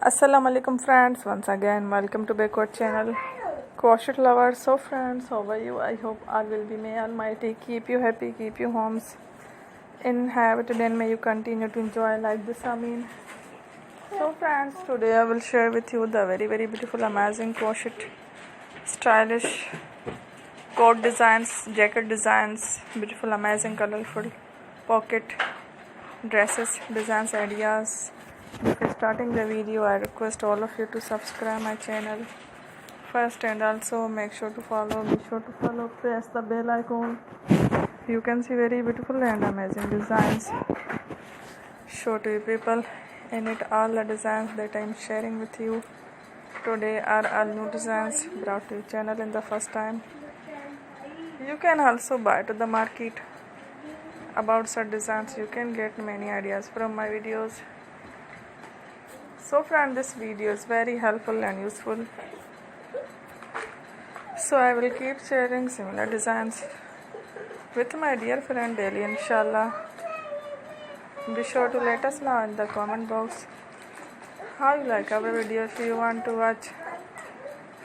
Assalamu alaikum friends, once again welcome to backward channel crochet lovers. So friends, how are you? I hope all will be, may almighty keep you happy, keep you homes inhabited, and may you continue to enjoy like this. So friends, today I will share with you the very beautiful amazing crochet stylish coat designs, jacket designs, beautiful amazing colorful pocket dresses designs ideas. Before starting the video, I request all of you to subscribe my channel first, and also be sure to follow, press the bell icon. You can see very beautiful and amazing designs show to you people in it. All the designs that I am sharing with you today are all new designs brought to your channel in the first time. You can also buy to the market about such designs. You can get many ideas from my videos. So friend, this video is very helpful and useful, so I will keep sharing similar designs with my dear friend daily, inshallah. Be sure to let us know in the comment box how you like our video. If you want to watch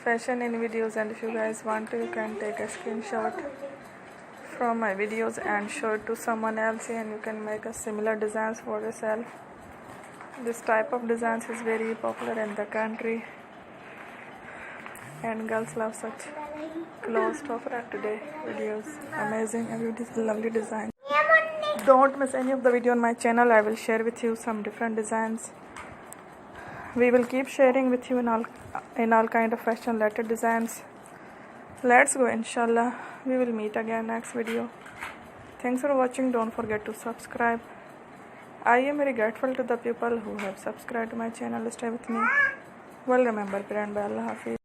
fashion in videos, and if you guys want to, you can take a screenshot from my videos and show it to someone else, and you can make a similar designs for yourself. This type of designs is very popular in the country, and girls love such close to offer today videos. Amazing and beautiful, lovely design. Don't miss any of the video on my channel. I will share with you some different designs. We will keep sharing with you in all kind of fashion related designs. Let's go, inshallah. We will meet again next video. Thanks for watching. Don't forget to subscribe. I am very grateful to the people who have subscribed to my channel. Stay with me. Well, remember, parent by Allah Hafiz.